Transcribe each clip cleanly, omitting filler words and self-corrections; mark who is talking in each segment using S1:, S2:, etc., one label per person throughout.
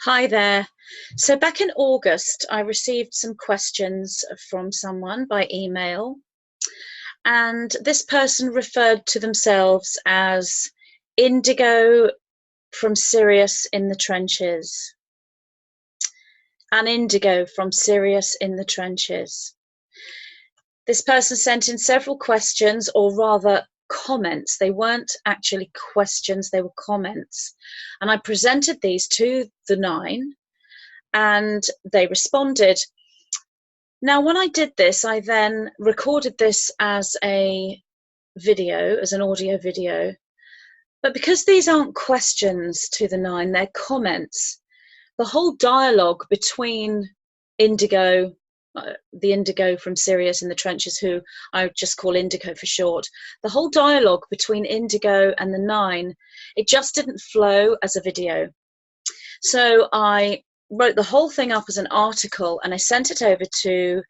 S1: Hi there. So back in August, I received some questions from someone by email, and this person referred to themselves as Indigo from Sirius in the trenches. An Indigo from Sirius in the trenches. This person sent in several questions, or rather comments. They weren't actually questions, they were comments. And I presented these to the nine, and they responded. Now, when I did this, I then recorded this as a video, as an audio video. But because these aren't questions to the nine, they're comments, the whole dialogue between Indigo, the Indigo from Sirius in the trenches, who I just call Indigo for short, the whole dialogue between Indigo and the nine, it just didn't flow as a video. So I wrote the whole thing up as an article, and I sent it over to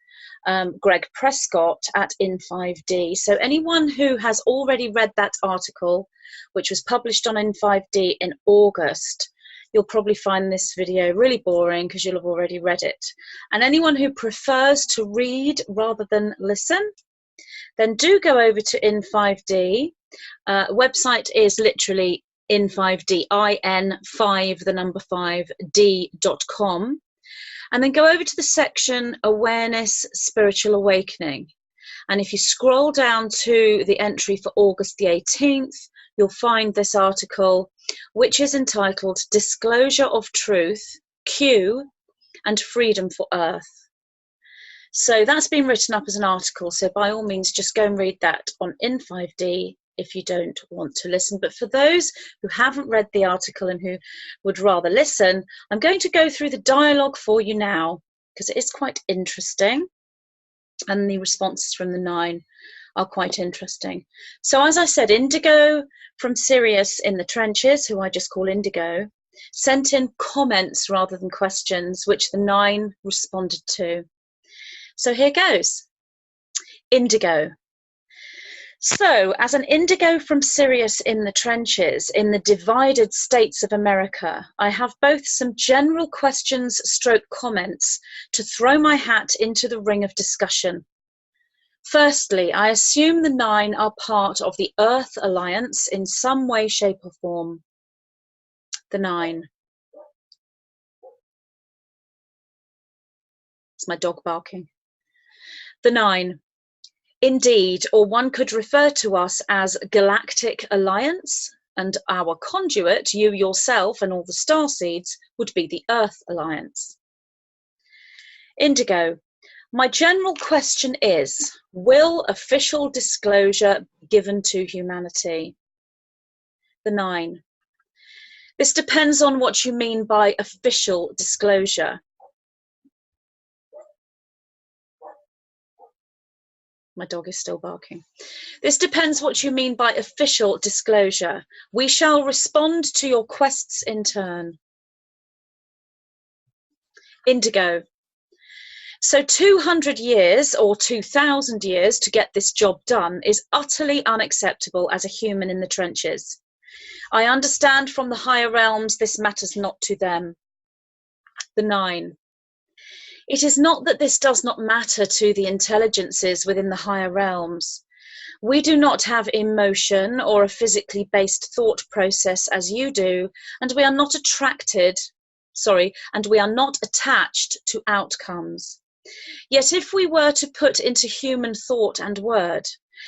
S1: Greg Prescott at In5D. So anyone who has already read that article, which was published on In5D in August, you'll probably find this video really boring because you'll have already read it. And anyone who prefers to read rather than listen, then do go over to In5D. Website is literally In5D, IN5, the number 5, D.com. And then go over to the section Awareness, Spiritual Awakening. And if you scroll down to the entry for August the 18th, you'll find this article, which is entitled Disclosure of Truth, Q, and Freedom for Earth. So that's been written up as an article. So by all means, just go and read that on In5D if you don't want to listen. But for those who haven't read the article and who would rather listen, I'm going to go through the dialogue for you now because it is quite interesting. And the responses from the nine are quite interesting. So as I said, Indigo from Sirius in the trenches, who I just call Indigo, sent in comments rather than questions, which the nine responded to. So here goes. Indigo. So, as an Indigo from Sirius in the trenches, in the divided states of America, I have both some general questions stroke comments to throw my hat into the ring of discussion. Firstly, I assume the nine are part of the Earth Alliance in some way, shape or form. The nine. It's my dog barking. The nine. Indeed, or one could refer to us as Galactic Alliance, and our conduit, you yourself and all the Starseeds, would be the Earth Alliance. Indigo. My general question is, will official disclosure be given to humanity? The nine. This depends on what you mean by official disclosure. My dog is still barking. This depends what you mean by official disclosure. We shall respond to your quests in turn. Indigo. So 200 years or 2,000 years to get this job done is utterly unacceptable as a human in the trenches. I understand from the higher realms this matters not to them. The nine. It is not that this does not matter to the intelligences within the higher realms. We do not have emotion or a physically based thought process as you do, and we are not attached to outcomes. Yet if we were to put into human thought and word,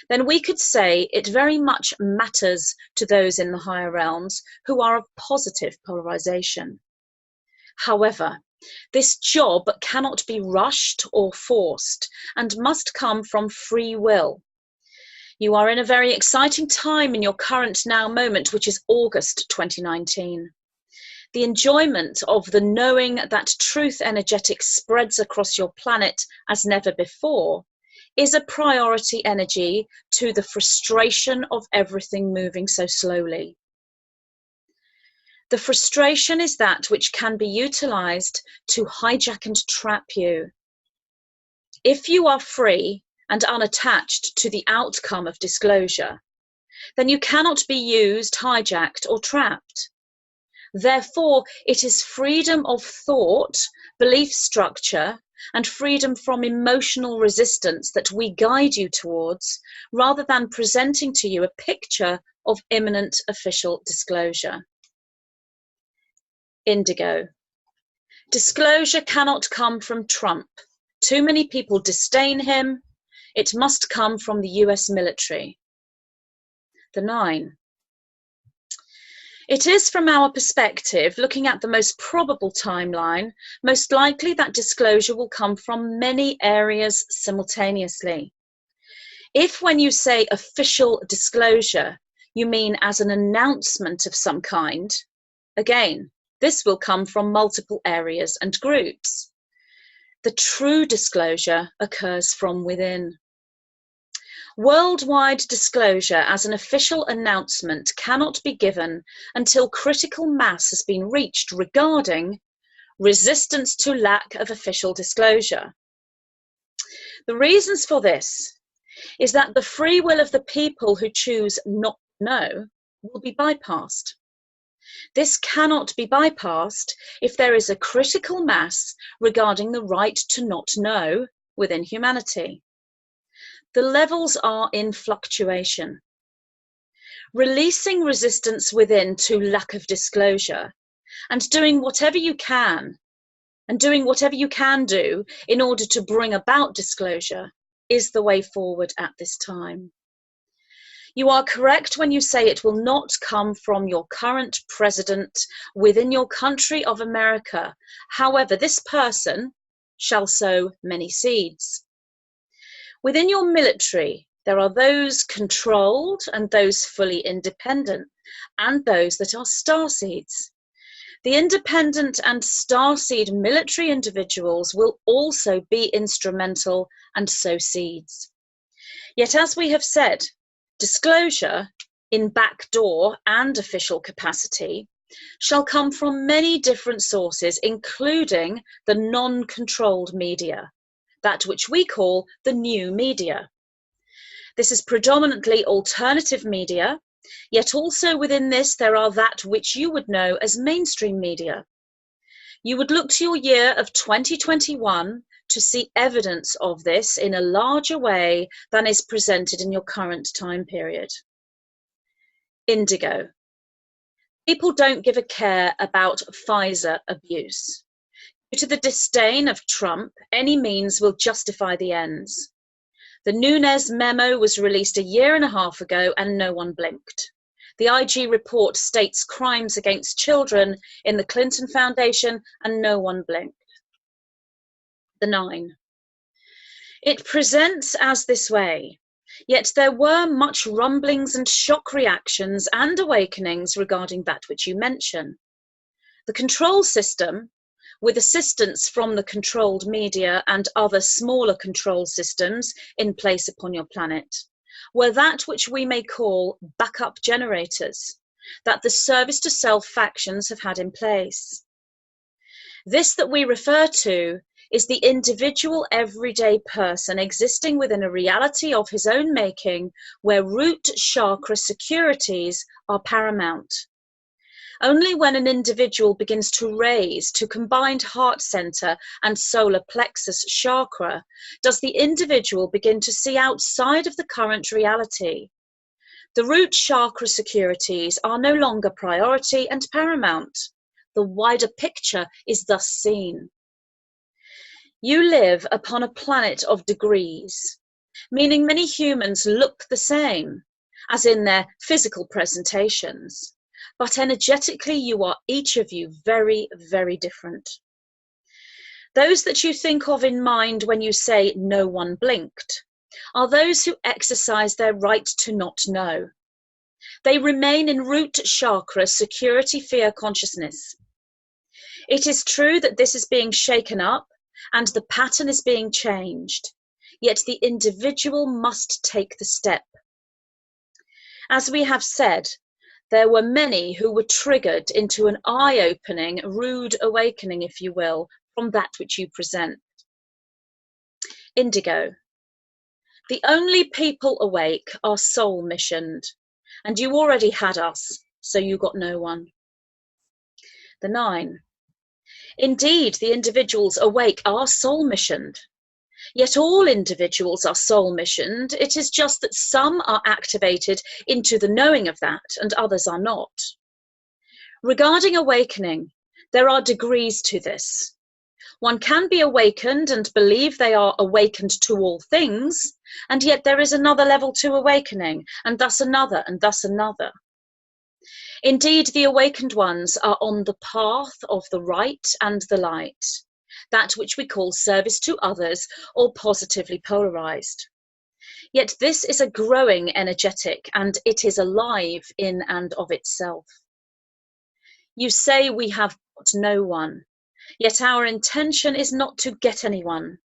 S1: then we could say it very much matters to those in the higher realms who are of positive polarization. However, this job cannot be rushed or forced and must come from free will. You are in a very exciting time in your current now moment, which is August 2019. The enjoyment of the knowing that truth energetic spreads across your planet as never before is a priority energy to the frustration of everything moving so slowly. The frustration is that which can be utilized to hijack and trap you. If you are free and unattached to the outcome of disclosure, then you cannot be used, hijacked, or trapped. Therefore, it is freedom of thought, belief structure, and freedom from emotional resistance that we guide you towards, rather than presenting to you a picture of imminent official disclosure. Indigo. Disclosure cannot come from Trump. Too many people disdain him. It must come from the US military. The 9. It is, from our perspective, looking at the most probable timeline, most likely that disclosure will come from many areas simultaneously. If, when you say official disclosure, you mean as an announcement of some kind, again, this will come from multiple areas and groups. The true disclosure occurs from within. Worldwide disclosure as an official announcement cannot be given until critical mass has been reached regarding resistance to lack of official disclosure. The reasons for this is that the free will of the people who choose not to know will be bypassed. This cannot be bypassed if there is a critical mass regarding the right to not know within humanity. The levels are in fluctuation. Releasing resistance within to lack of disclosure and doing whatever you can do in order to bring about disclosure is the way forward at this time. You are correct when you say it will not come from your current president within your country of America. However, this person shall sow many seeds. Within your military, there are those controlled and those fully independent, and those that are starseeds. The independent and starseed military individuals will also be instrumental and sow seeds. Yet, as we have said, disclosure in backdoor and official capacity shall come from many different sources, including the non-controlled media, that which we call the new media. This is predominantly alternative media, yet also within this there are that which you would know as mainstream media. You would look to your year of 2021 to see evidence of this in a larger way than is presented in your current time period. Indigo. People don't give a care about Pfizer abuse. Due to the disdain of Trump, any means will justify the ends. The Nunes memo was released a year and a half ago and no one blinked. The IG report states crimes against children in the Clinton Foundation and no one blinked. The 9. It presents as this way, yet there were much rumblings and shock reactions and awakenings regarding that which you mention. The control system, with assistance from the controlled media and other smaller control systems in place upon your planet, were that which we may call backup generators that the service to self factions have had in place. This that we refer to is the individual everyday person existing within a reality of his own making where root chakra securities are paramount. Only when an individual begins to raise to combined heart center and solar plexus chakra does the individual begin to see outside of the current reality. The root chakra securities are no longer priority and paramount. The wider picture is thus seen. You live upon a planet of degrees, meaning many humans look the same, as in their physical presentations. But energetically, you are each of you very, very different. Those that you think of in mind when you say no one blinked are those who exercise their right to not know. They remain in root chakra security fear consciousness. It is true that this is being shaken up and the pattern is being changed, yet the individual must take the step. As we have said, there were many who were triggered into an eye-opening, rude awakening, if you will, from that which you present. Indigo. The only people awake are soul missioned, and you already had us, so you got no one. The 9. Indeed, the individuals awake are soul missioned. Yet all individuals are soul missioned. It is just that some are activated into the knowing of that and others are not. Regarding awakening, there are degrees to this. One can be awakened and believe they are awakened to all things, and yet there is another level to awakening, and thus another, and thus another. Indeed, the awakened ones are on the path of the right and the light, that which we call service to others or positively polarized. Yet this is a growing energetic, and it is alive in and of itself. You say we have got no one, yet our intention is not to get anyone.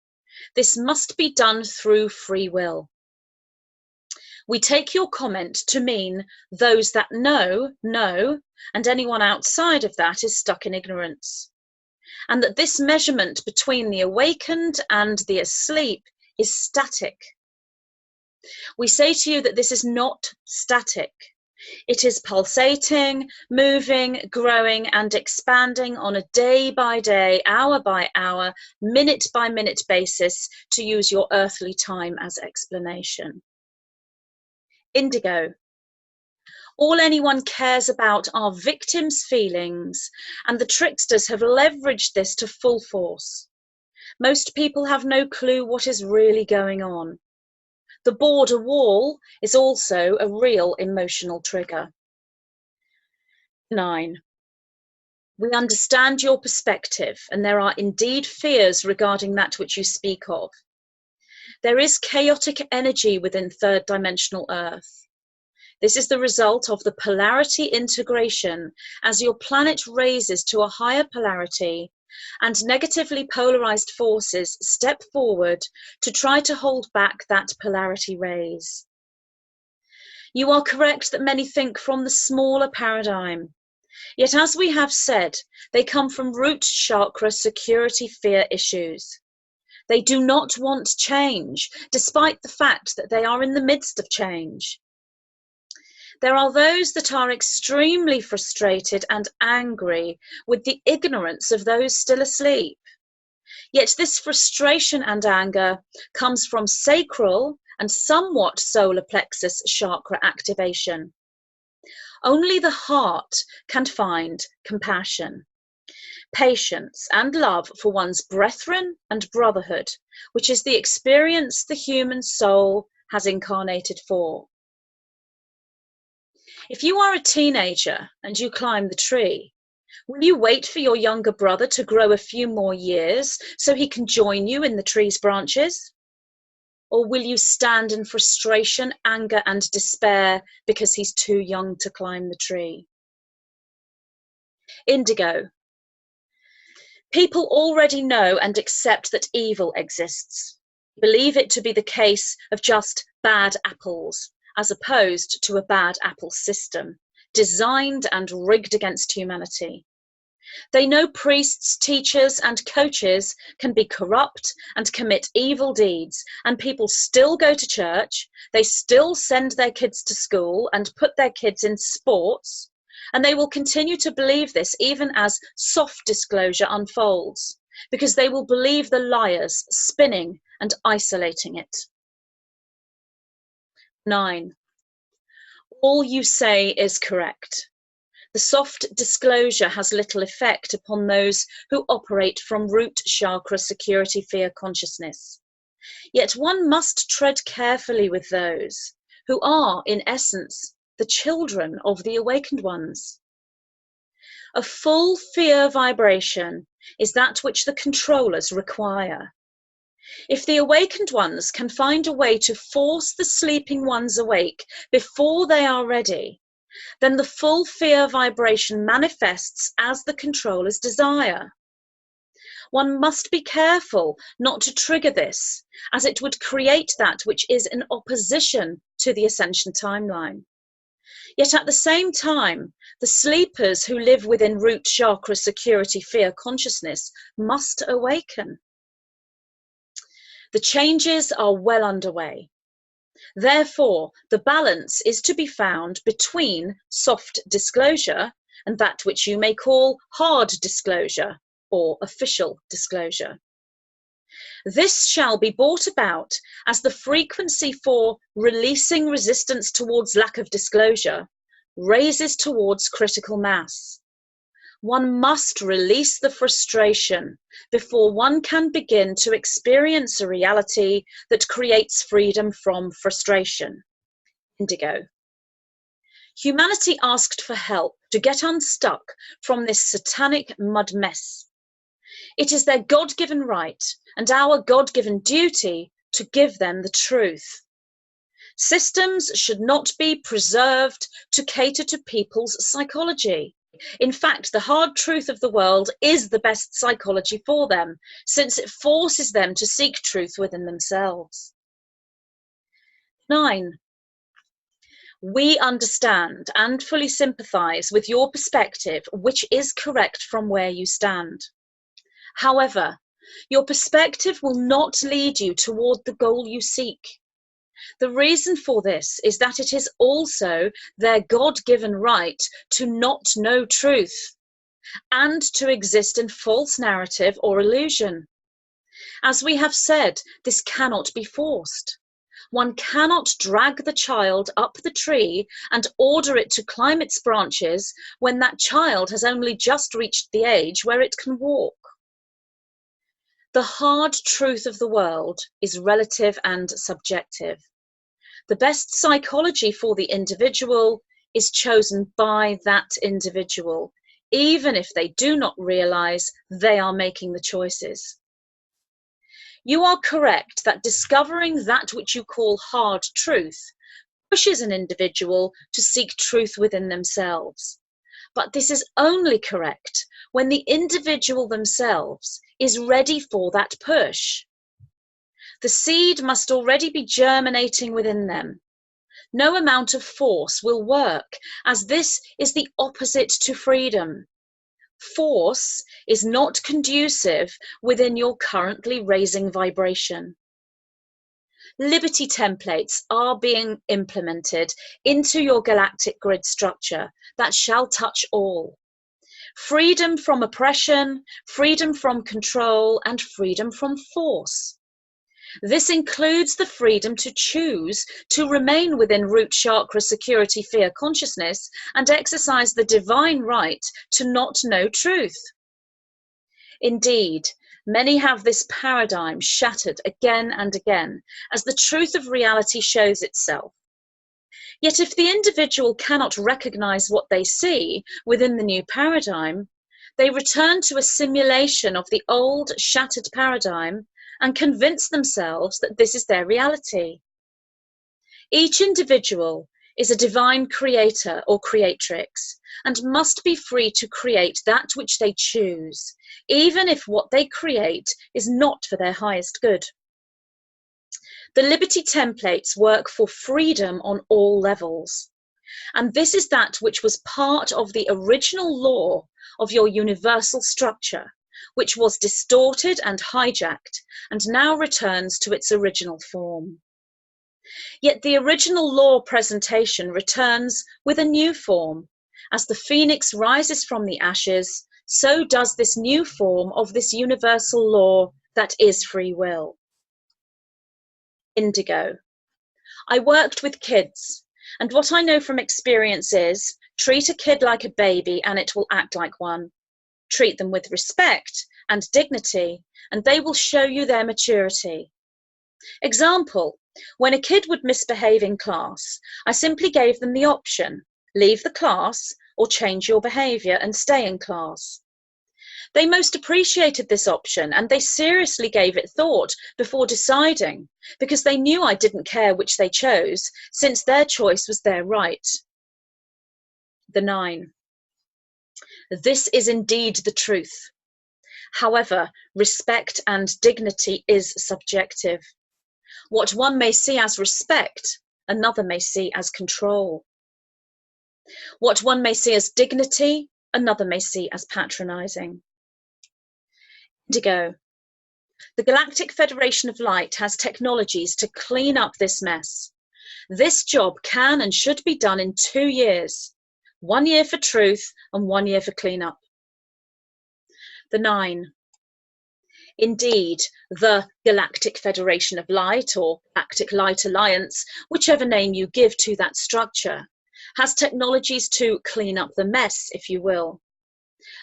S1: This must be done through free will. We take your comment to mean those that know, know, and anyone outside of that is stuck in ignorance. And that this measurement between the awakened and the asleep is static. We say to you that this is not static. It is pulsating, moving, growing, and expanding on a day by day, hour by hour, minute by minute basis, to use your earthly time as explanation. Indigo. All anyone cares about are victims' feelings, and the tricksters have leveraged this to full force. Most people have no clue what is really going on. The border wall is also a real emotional trigger. 9. We understand your perspective, and there are indeed fears regarding that which you speak of. There is chaotic energy within third dimensional Earth. This is the result of the polarity integration as your planet raises to a higher polarity and negatively polarized forces step forward to try to hold back that polarity raise. You are correct that many think from the smaller paradigm, yet as we have said, they come from root chakra security fear issues. They do not want change, despite the fact that they are in the midst of change. There are those that are extremely frustrated and angry with the ignorance of those still asleep. Yet this frustration and anger comes from sacral and somewhat solar plexus chakra activation. Only the heart can find compassion, patience, and love for one's brethren and brotherhood, which is the experience the human soul has incarnated for. If you are a teenager and you climb the tree, will you wait for your younger brother to grow a few more years so he can join you in the tree's branches? Or will you stand in frustration, anger, and despair because he's too young to climb the tree? Indigo. People already know and accept that evil exists. Believe it to be the case of just bad apples, as opposed to a bad apple system, designed and rigged against humanity. They know priests, teachers, and coaches can be corrupt and commit evil deeds, and people still go to church, they still send their kids to school and put their kids in sports, and they will continue to believe this even as soft disclosure unfolds, because they will believe the liars spinning and isolating it. 9. All you say is correct. The soft disclosure has little effect upon those who operate from root chakra security fear consciousness. Yet one must tread carefully with those who are, in essence, the children of the awakened ones. A full fear vibration is that which the controllers require. If the awakened ones can find a way to force the sleeping ones awake before they are ready, then the full fear vibration manifests as the controller's desire. One must be careful not to trigger this, as it would create that which is in opposition to the ascension timeline. Yet at the same time, the sleepers who live within root chakra security fear consciousness must awaken. The changes are well underway. Therefore, the balance is to be found between soft disclosure, and that which you may call hard disclosure or official disclosure. This shall be brought about as the frequency for releasing resistance towards lack of disclosure raises towards critical mass. One must release the frustration before one can begin to experience a reality that creates freedom from frustration. Indigo. Humanity asked for help to get unstuck from this satanic mud mess. It is their God-given right and our God-given duty to give them the truth. Systems should not be preserved to cater to people's psychology. In fact, the hard truth of the world is the best psychology for them, since it forces them to seek truth within themselves. 9. We understand and fully sympathise with your perspective, which is correct from where you stand. However, your perspective will not lead you toward the goal you seek. The reason for this is that it is also their God-given right to not know truth and to exist in false narrative or illusion. As we have said, this cannot be forced. One cannot drag the child up the tree and order it to climb its branches when that child has only just reached the age where it can walk. The hard truth of the world is relative and subjective. The best psychology for the individual is chosen by that individual, even if they do not realize they are making the choices. You are correct that discovering that which you call hard truth pushes an individual to seek truth within themselves. But this is only correct when the individual themselves is ready for that push. The seed must already be germinating within them. No amount of force will work, as this is the opposite to freedom. Force is not conducive within your currently raising vibration. Liberty templates are being implemented into your galactic grid structure that shall touch all. Freedom from oppression, freedom from control, and freedom from force. This includes the freedom to choose to remain within root chakra security fear consciousness and exercise the divine right to not know truth. Indeed, many have this paradigm shattered again and again as the truth of reality shows itself. Yet if the individual cannot recognize what they see within the new paradigm, they return to a simulation of the old shattered paradigm and convince themselves that this is their reality. Each individual is a divine creator or creatrix and must be free to create that which they choose, even if what they create is not for their highest good. The Liberty templates work for freedom on all levels, and this is that which was part of the original law of your universal structure, which was distorted and hijacked and now returns to its original form. Yet the original law presentation returns with a new form. As the phoenix rises from the ashes, so does this new form of this universal law that is free will. Indigo. I worked with kids, and what I know from experience is, treat a kid like a baby and it will act like one. Treat them with respect and dignity, and they will show you their maturity. Example, when a kid would misbehave in class, I simply gave them the option, leave the class or change your behaviour and stay in class. They most appreciated this option and they seriously gave it thought before deciding, because they knew I didn't care which they chose, since their choice was their right. The 9. This is indeed the truth. However, respect and dignity is subjective. What one may see as respect, another may see as control. What one may see as dignity, another may see as patronizing. Indigo. The Galactic Federation of Light has technologies to clean up this mess. This job can and should be done in 2 years. 1 year for truth and 1 year for cleanup. The 9. Indeed, the Galactic Federation of Light, or Galactic Light Alliance, whichever name you give to that structure, has technologies to clean up the mess, if you will.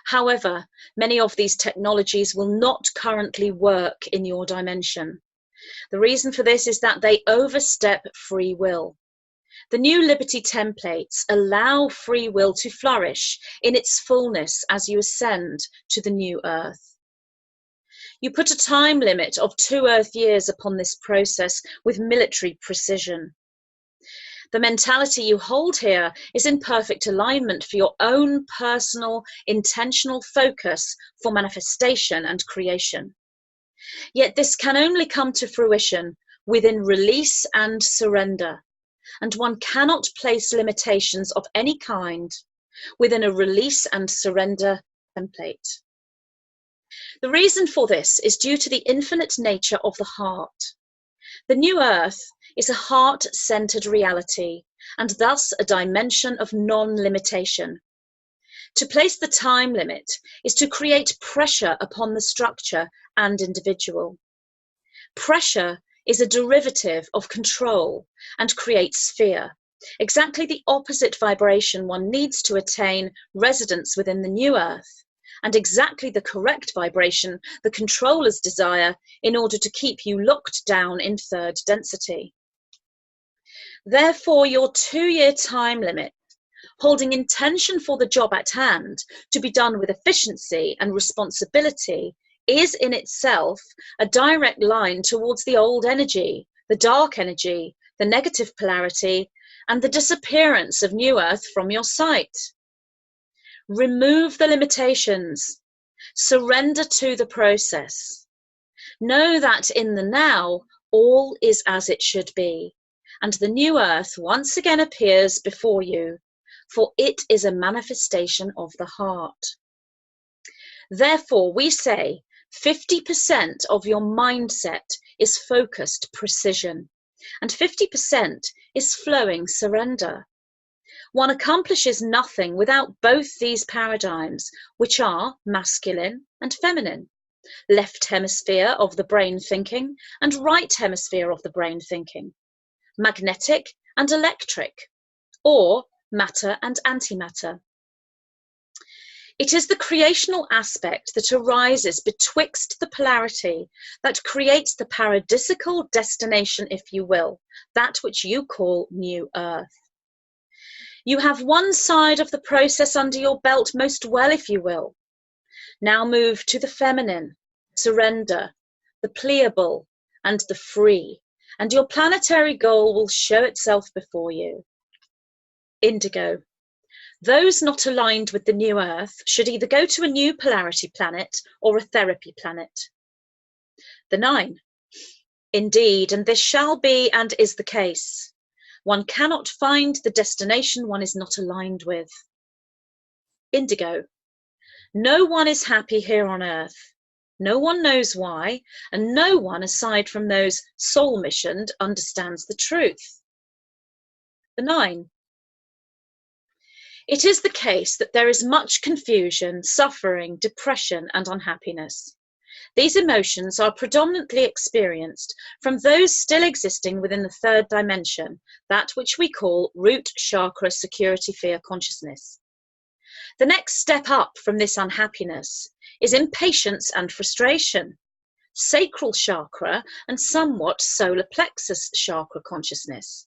S1: However, many of these technologies will not currently work in your dimension. The reason for this is that they overstep free will. The new Liberty templates allow free will to flourish in its fullness as you ascend to the new Earth. You put a time limit of 2 Earth years upon this process with military precision. The mentality you hold here is in perfect alignment for your own personal, intentional focus for manifestation and creation. Yet this can only come to fruition within release and surrender, and one cannot place limitations of any kind within a release and surrender template. The reason for this is due to the infinite nature of the heart. The new Earth is a heart-centered reality, and thus a dimension of non-limitation. To place the time limit is to create pressure upon the structure and individual. Pressure is a derivative of control and creates fear, exactly the opposite vibration one needs to attain residence within the new Earth, and exactly the correct vibration the controllers desire in order to keep you locked down in third density. Therefore, your 2-year time limit, holding intention for the job at hand to be done with efficiency and responsibility, is in itself a direct line towards the old energy, the dark energy, the negative polarity, and the disappearance of New Earth from your sight. Remove the limitations. Surrender to the process. Know that in the now, all is as it should be, and the new Earth once again appears before you, for it is a manifestation of the heart. Therefore, we say 50% of your mindset is focused precision, and 50% is flowing surrender. One accomplishes nothing without both these paradigms, which are masculine and feminine, left hemisphere of the brain thinking and right hemisphere of the brain thinking, magnetic and electric, or matter and antimatter. It is the creational aspect that arises betwixt the polarity that creates the paradisical destination, if you will, that which you call New Earth. You have one side of the process under your belt most well, if you will. Now move to the feminine, surrender, the pliable, and the free, and your planetary goal will show itself before you. Indigo. Those not aligned with the new Earth should either go to a new polarity planet or a therapy planet. The 9. Indeed, and this shall be and is the case. One cannot find the destination one is not aligned with. Indigo. No one is happy here on Earth. No one knows why, and no one aside from those soul missioned understands the truth. The 9. It is the case that there is much confusion, suffering, depression, and unhappiness. These emotions are predominantly experienced from those still existing within the third dimension, that which we call root chakra security fear consciousness. The next step up from this unhappiness is impatience and frustration, sacral chakra and somewhat solar plexus chakra consciousness.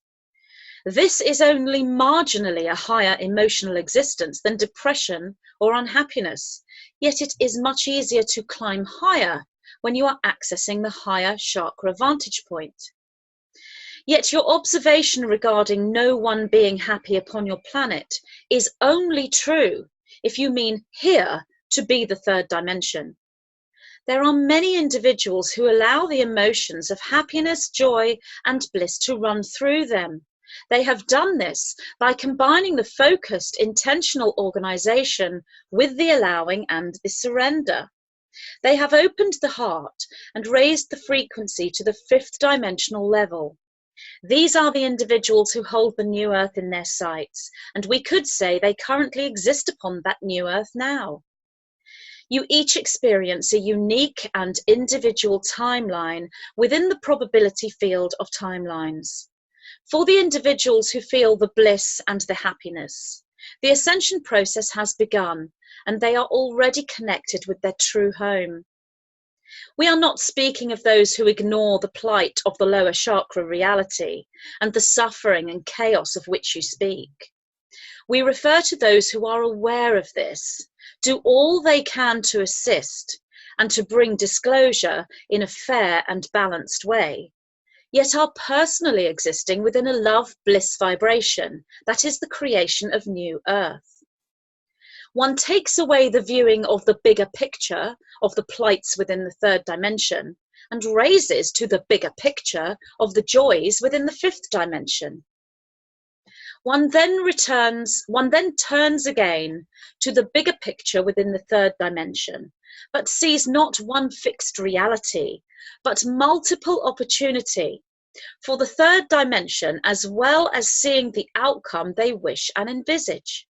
S1: This is only marginally a higher emotional existence than depression or unhappiness, yet it is much easier to climb higher when you are accessing the higher chakra vantage point. Yet your observation regarding no one being happy upon your planet is only true if you mean here to be the third dimension. There are many individuals who allow the emotions of happiness, joy, and bliss to run through them. They have done this by combining the focused, intentional organization with the allowing and the surrender. They have opened the heart and raised the frequency to the 5th dimensional level. These are the individuals who hold the new earth in their sights, and we could say they currently exist upon that new earth now. You each experience a unique and individual timeline within the probability field of timelines. For the individuals who feel the bliss and the happiness, the ascension process has begun, and they are already connected with their true home. We are not speaking of those who ignore the plight of the lower chakra reality and the suffering and chaos of which you speak. We refer to those who are aware of this, do all they can to assist and to bring disclosure in a fair and balanced way, yet are personally existing within a love bliss vibration that is the creation of new earth. One takes away the viewing of the bigger picture of the plights within the third dimension and raises to the bigger picture of the joys within the fifth dimension. One then turns again to the bigger picture within the third dimension, but sees not one fixed reality, but multiple opportunity for the third dimension, as well as seeing the outcome they wish and envisage.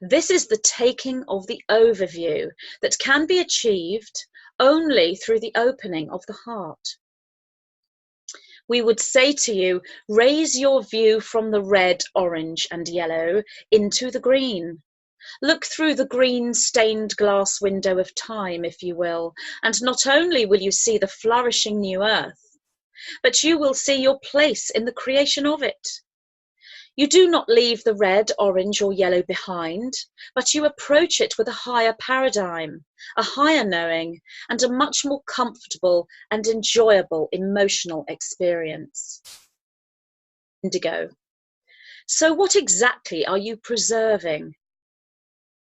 S1: This is the taking of the overview that can be achieved only through the opening of the heart. We would say to you, raise your view from the red, orange, and yellow into the green. Look through the green stained glass window of time, if you will, and not only will you see the flourishing new earth, but you will see your place in the creation of it. You do not leave the red, orange, or yellow behind, but you approach it with a higher paradigm, a higher knowing, and a much more comfortable and enjoyable emotional experience. Indigo. So what exactly are you preserving?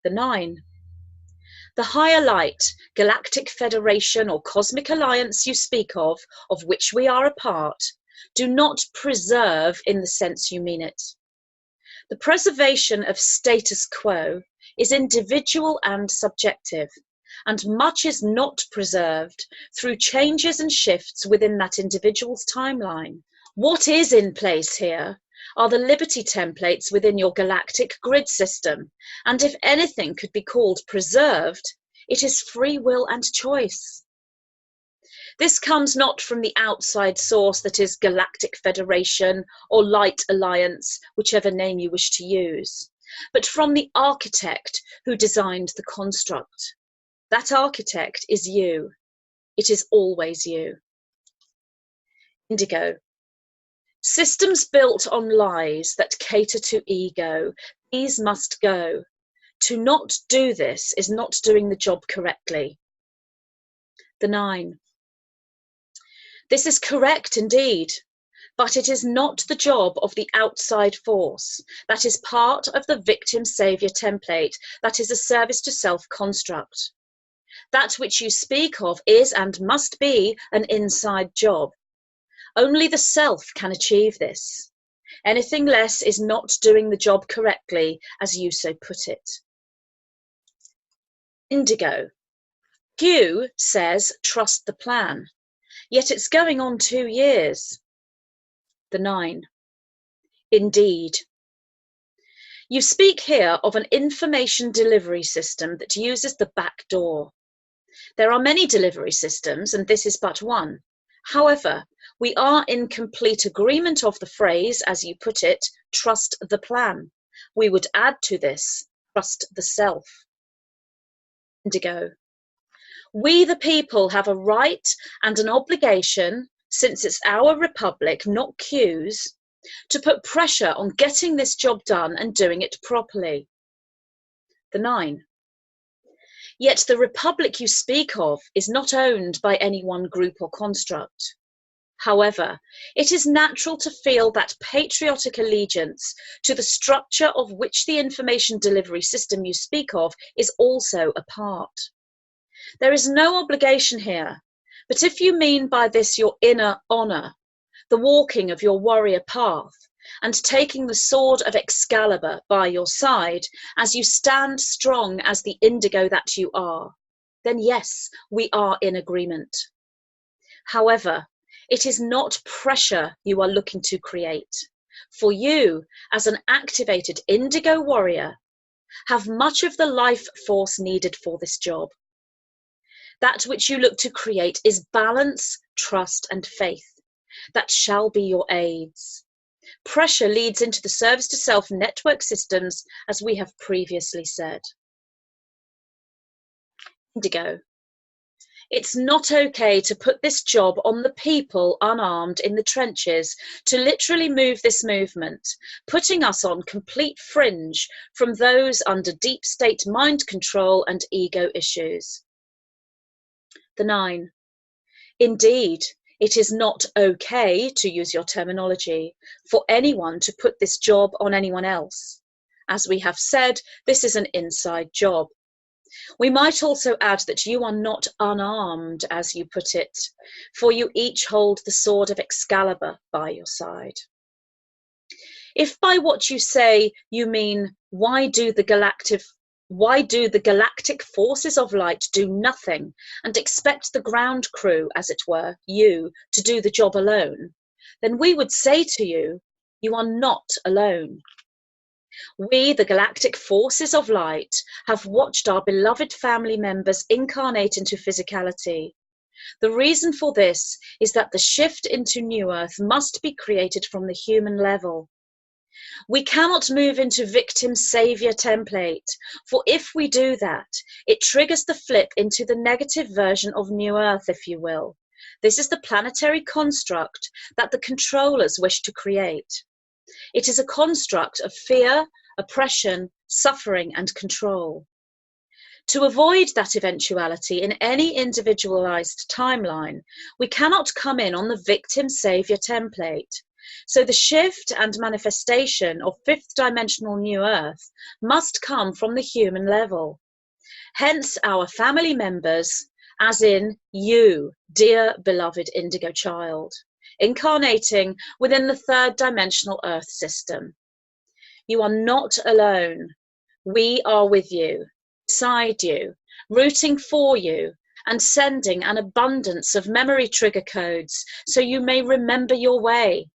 S1: The 9. The higher light, galactic federation or cosmic alliance you speak of which we are a part, do not preserve in the sense you mean it. The preservation of status quo is individual and subjective, and much is not preserved through changes and shifts within that individual's timeline. What is in place here are the liberty templates within your galactic grid system, and if anything could be called preserved, it is free will and choice. This comes not from the outside source that is Galactic Federation or Light Alliance, whichever name you wish to use, but from the architect who designed the construct. That architect is you. It is always you. Indigo. Systems built on lies that cater to ego, these must go. To not do this is not doing the job correctly. The 9. This is correct indeed, but it is not the job of the outside force. That is part of the victim-savior template. That is a service to self construct. That which you speak of is and must be an inside job. Only the self can achieve this. Anything less is not doing the job correctly, as you so put it. Indigo. Q says, trust the plan. Yet it's going on 2 years. The 9. Indeed. You speak here of an information delivery system that uses the back door. There are many delivery systems, and this is but one. However, we are in complete agreement of the phrase, as you put it, trust the plan. We would add to this, trust the self. Indigo. We the people have a right and an obligation, since it's our republic, not Q's, to put pressure on getting this job done and doing it properly. The 9. Yet the republic you speak of is not owned by any one group or construct. However, it is natural to feel that patriotic allegiance to the structure of which the information delivery system you speak of is also a part. There is no obligation here, but if you mean by this your inner honour, the walking of your warrior path, and taking the sword of Excalibur by your side as you stand strong as the indigo that you are, then yes, we are in agreement. However, It is not pressure you are looking to create. For you, as an activated Indigo warrior, have much of the life force needed for this job. That which you look to create is balance, trust, and faith. That shall be your aids. Pressure leads into the service to self network systems, as we have previously said. Indigo. It's not okay to put this job on the people unarmed in the trenches to literally move this movement, putting us on complete fringe from those under deep state mind control and ego issues. The 9. Indeed, it is not okay, to use your terminology, for anyone to put this job on anyone else. As we have said, this is an inside job. We might also add that you are not unarmed, as you put it, for you each hold the sword of Excalibur by your side. If by what you say you mean, why do the galactic forces of light do nothing and expect the ground crew, as it were, you, to do the job alone, then we would say to you, you are not alone. We, the galactic forces of light, have watched our beloved family members incarnate into physicality. The reason for this is that the shift into New Earth must be created from the human level. We cannot move into victim-savior template, for if we do that, it triggers the flip into the negative version of New Earth, if you will. This is the planetary construct that the controllers wish to create. It is a construct of fear, oppression, suffering, and control. To avoid that eventuality in any individualized timeline, we cannot come in on the victim-savior template. So the shift and manifestation of fifth dimensional New Earth must come from the human level. Hence our family members, as in you, dear beloved Indigo child, incarnating within the third dimensional Earth system. You are not alone. We are with you, beside you, rooting for you, and sending an abundance of memory trigger codes so you may remember your way.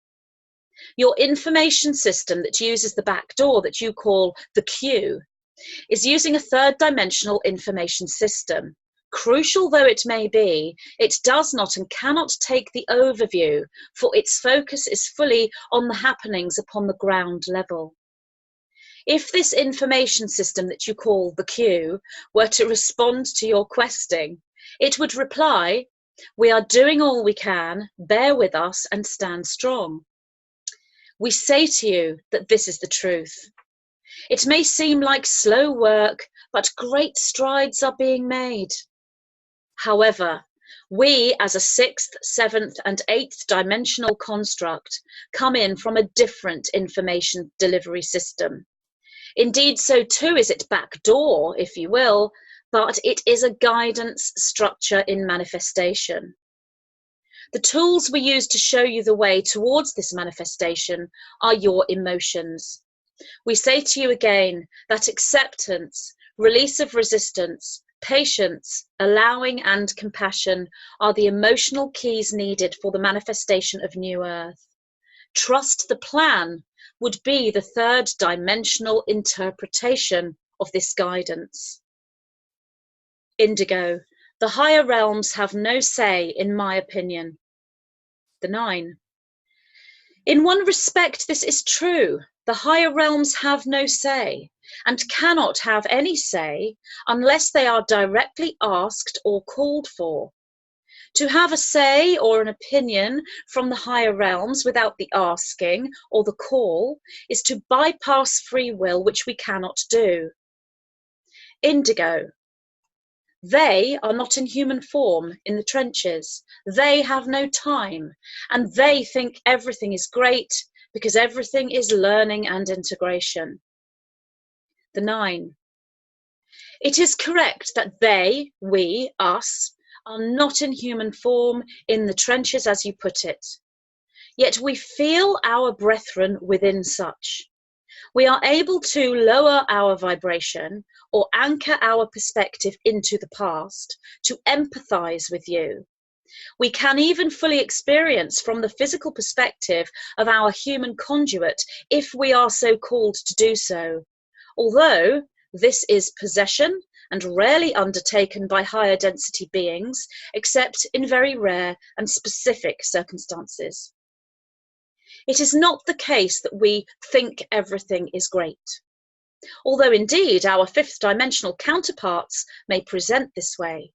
S1: Your information system that uses the back door that you call the queue is using a third dimensional information system. Crucial though it may be, it does not and cannot take the overview, for its focus is fully on the happenings upon the ground level. If this information system that you call the queue were to respond to your questing, it would reply, "We are doing all we can, bear with us and stand strong." We say to you that this is the truth. It may seem like slow work, but great strides are being made. However, we as a sixth, seventh, and eighth dimensional construct come in from a different information delivery system. Indeed, so too is it back door, if you will, but it is a guidance structure in manifestation. The tools we use to show you the way towards this manifestation are your emotions. We say to you again that acceptance, release of resistance, patience, allowing, and compassion are the emotional keys needed for the manifestation of New Earth. Trust the plan would be the third dimensional interpretation of this guidance. Indigo. The higher realms have no say, in my opinion. The 9. In one respect, this is true. The higher realms have no say, and cannot have any say unless they are directly asked or called for. To have a say or an opinion from the higher realms without the asking or the call is to bypass free will, which we cannot do. Indigo. They are not in human form in the trenches. They have no time, and they think everything is great because everything is learning and integration. The 9. It is correct that they, we, us, are not in human form in the trenches, as you put it. Yet we feel our brethren within such. We are able to lower our vibration or anchor our perspective into the past to empathize with you. We can even fully experience from the physical perspective of our human conduit if we are so called to do so, although this is possession and rarely undertaken by higher density beings, except in very rare and specific circumstances. It is not the case that we think everything is great, although indeed our fifth dimensional counterparts may present this way.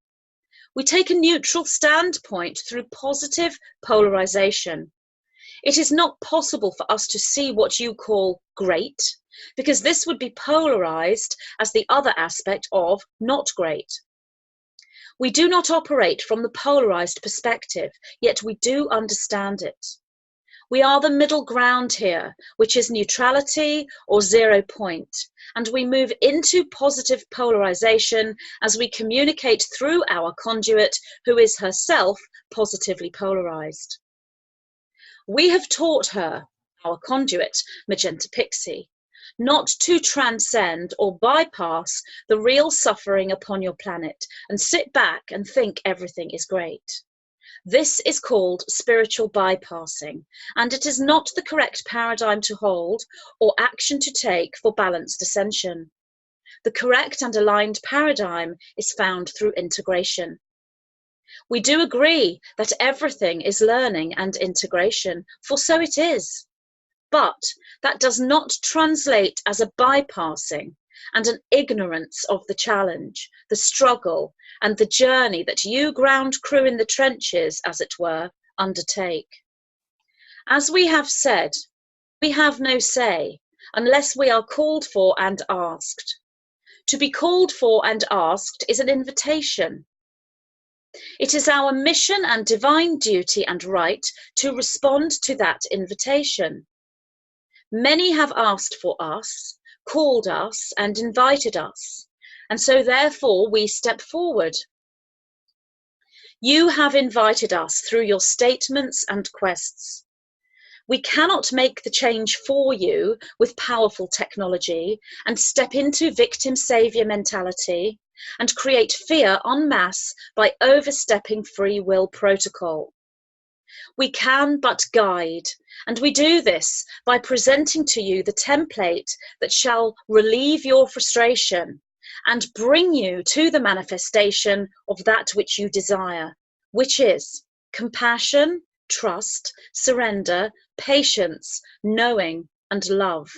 S1: We take a neutral standpoint through positive polarization. It is not possible for us to see what you call great, because this would be polarized as the other aspect of not great. We do not operate from the polarized perspective, yet we do understand it. We are the middle ground here, which is neutrality or 0 point, and we move into positive polarization as we communicate through our conduit, who is herself positively polarized. We have taught her, our conduit, Magenta Pixie, not to transcend or bypass the real suffering upon your planet and sit back and think everything is great. This is called spiritual bypassing, and it is not the correct paradigm to hold or action to take for balanced ascension. The correct and aligned paradigm is found through integration. We do agree that everything is learning and integration, for so it is. But that does not translate as a bypassing and an ignorance of the challenge, the struggle, and the journey that you ground crew in the trenches, as it were, undertake. As we have said, we have no say unless we are called for and asked. To be called for and asked is an invitation. It is our mission and divine duty and right to respond to that invitation. Many have asked for us, called us, and invited us, and so therefore we step forward. You have invited us through your statements and quests. We cannot make the change for you with powerful technology and step into victim-savior mentality and create fear en masse by overstepping free will protocol. We can but guide, and we do this by presenting to you the template that shall relieve your frustration and bring you to the manifestation of that which you desire, which is compassion, trust, surrender, patience, knowing, and love.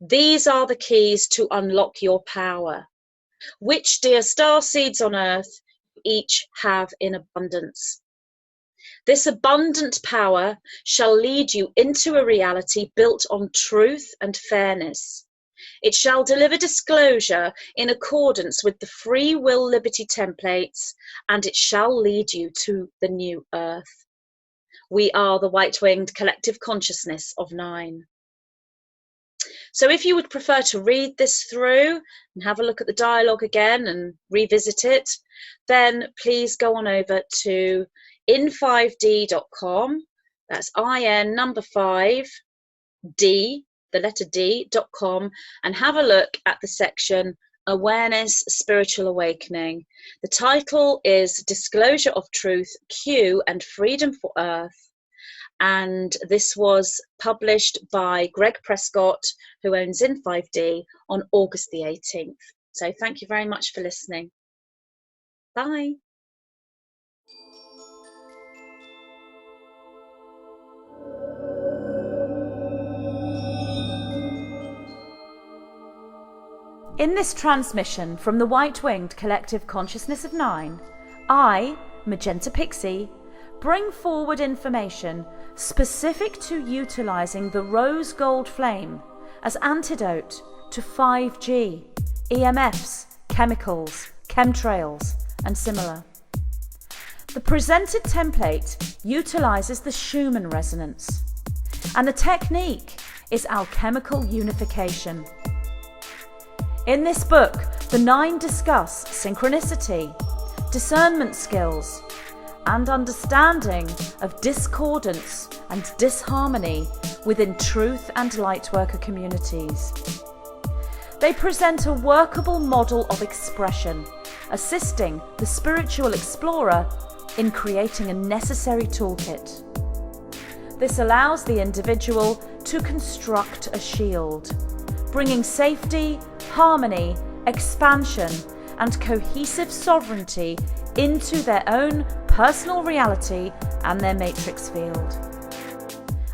S1: These are the keys to unlock your power, which, dear starseeds on earth, each have in abundance. This abundant power shall lead you into a reality built on truth and fairness. It shall deliver disclosure in accordance with the free will liberty templates, and it shall lead you to the new earth. We are the white-winged collective consciousness of 9. So if you would prefer to read this through and have a look at the dialogue again and revisit it, then please go on over to in5d.com. That's in number 5 d, the letter d.com, and have a look at the section Awareness, Spiritual Awakening. The title is Disclosure of Truth, Q and Freedom for Earth. And this was published by Greg Prescott, who owns In5D, on August the 18th. So thank you very much for listening. Bye.
S2: In this transmission from the white-winged collective consciousness of 9, I, Magenta Pixie, bring forward information specific to utilising the rose gold flame as antidote to 5G, EMFs, chemicals, chemtrails, and similar. The presented template utilises the Schumann resonance, and the technique is alchemical unification. In this book, the 9 discuss synchronicity, discernment skills, and understanding of discordance and disharmony within truth and lightworker communities. They present a workable model of expression, assisting the spiritual explorer in creating a necessary toolkit. This allows the individual to construct a shield, bringing safety, harmony, expansion, and cohesive sovereignty into their own personal reality and their matrix field.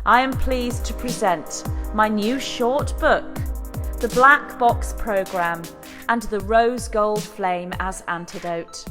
S2: I am pleased to present my new short book, The Black Box Program and the Rose Gold Flame as Antidote.